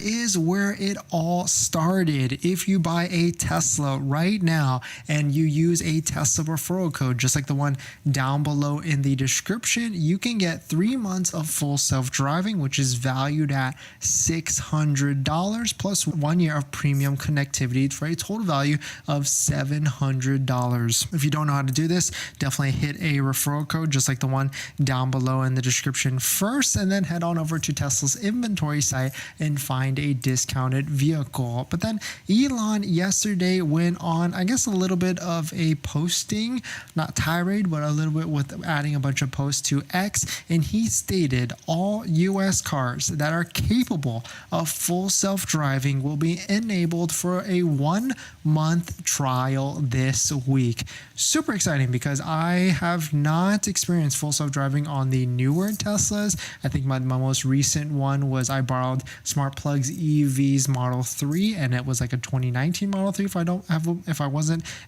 is where it all started. If you buy a Tesla right now and you use a Tesla referral code, just like the one down below in the description, you can get 3 months of full self-driving, which is valued at $600 plus 1 year of premium connectivity for a total value of $700. If you don't know how to do this, definitely hit a referral code just like the one down below in the description first, and then head on over to Tesla's inventory site and find a discounted vehicle. But then Elon yesterday went on, I guess, a little bit of a posting, not tirade, but a little bit with adding a bunch of posts to X, and he stated all US cars that are capable of full self-driving will be enabled for a 1-month trial this week. Super exciting because I have not experienced full self-driving on the newer Teslas. I think my most recent one was I borrowed Smart Plug's EV's Model 3, and it was like a 2019 Model 3 if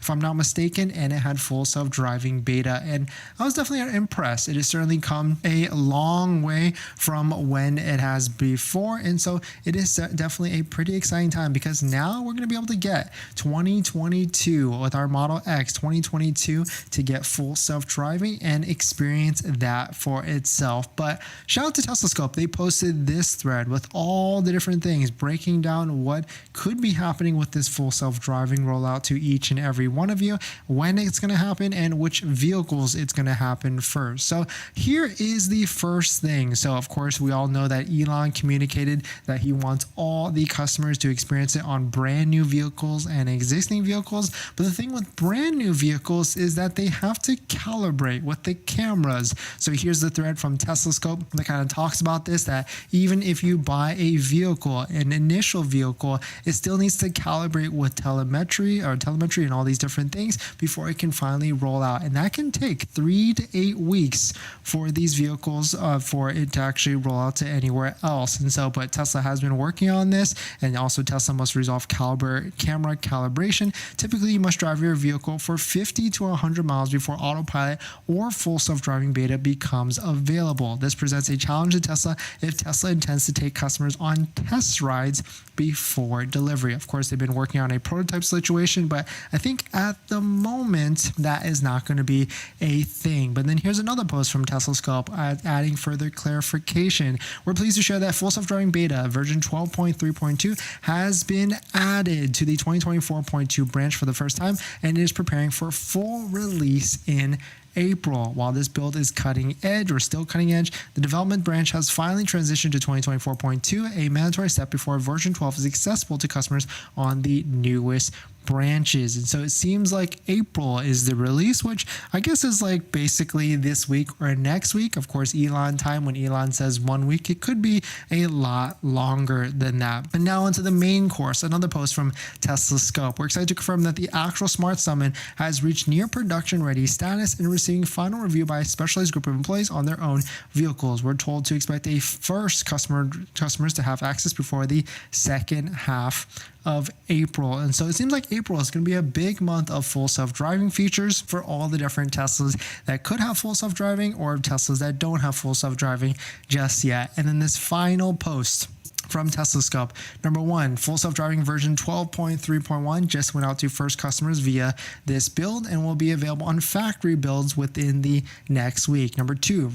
I'm not mistaken, and it had full self-driving beta, and I was definitely impressed. It has certainly come a long way from when it has before, and so it is definitely a pretty exciting time because now we're going to be able to get 2022 with our Model X 2022 to get full self-driving and experience that for itself. But shout out to TeslaScope. They posted this thread with all the different things, breaking down what could be happening with this full self-driving rollout to each and every one of you, when it's going to happen, and which vehicles it's going to happen first. So here is the first thing. So of course, we all know that Elon communicated that he wants all the customers to experience it on brand new vehicles and existing vehicles. But the thing with brand new vehicles is that they have to calibrate with the cameras. So here's the thread from TeslaScope that kind of talks about this, that even if you buy a vehicle, an initial vehicle, it still needs to calibrate with telemetry and all these different things before it can finally roll out. And that can take 3 to 8 weeks for these vehicles for it to actually roll out to anywhere else. And so, but Tesla has been working on this, and also Tesla must resolve camera calibration. Typically, you must drive your vehicle for 50 to 100 miles before autopilot or full self-driving beta becomes available. This presents a challenge to Tesla if Tesla intends to take customers on test rides before delivery. Of course, they've been working on a prototype situation, but I think at the moment that is not going to be a thing. But then here's another post from TeslaScope adding further clarification. We're pleased to share that full self-driving beta version 12.3.2 has been added to the 2024.2 branch for the first time and is preparing for full release in April. While this build is cutting edge, or still cutting edge, the development branch has finally transitioned to 2024.2, a mandatory step before version 12 is accessible to customers on the newest branches. And so it seems like April is the release, which I guess is like basically this week or next week. Of course, Elon time, when Elon says 1 week, it could be a lot longer than that. And now onto the main course, another post from TeslaScope. We're excited to confirm that the actual Smart Summon has reached near production ready status and receiving final review by a specialized group of employees on their own vehicles. We're told to expect a first customers to have access before the second half of April. And so it seems like April is going to be a big month of full self-driving features for all the different Teslas that could have full self-driving or Teslas that don't have full self-driving just yet. And then this final post from TeslaScope. Number 1, full self-driving version 12.3.1 just went out to first customers via this build and will be available on factory builds within the next week. Number 2,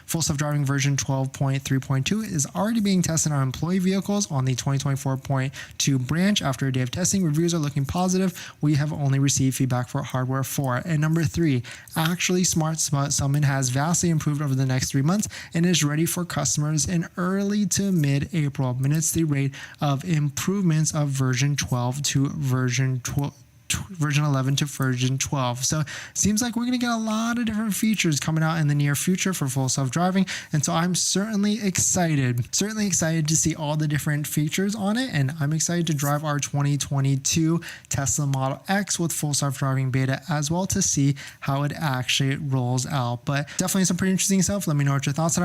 full self-driving version 12.3.2 is already being tested on employee vehicles on the 2024.2 branch. After a day of testing, reviews are looking positive. We have only received feedback for hardware 4. And number 3, actually Smart Summon has vastly improved over the next 3 months and is ready for customers in early to mid-April. Minutes the rate of improvements of version 12 to version 11 to version 12. So it seems like we're going to get a lot of different features coming out in the near future for full self-driving. And so I'm certainly excited to see all the different features on it. And I'm excited to drive our 2022 Tesla Model X with full self-driving beta as well to see how it actually rolls out. But definitely some pretty interesting stuff. Let me know what your thoughts are.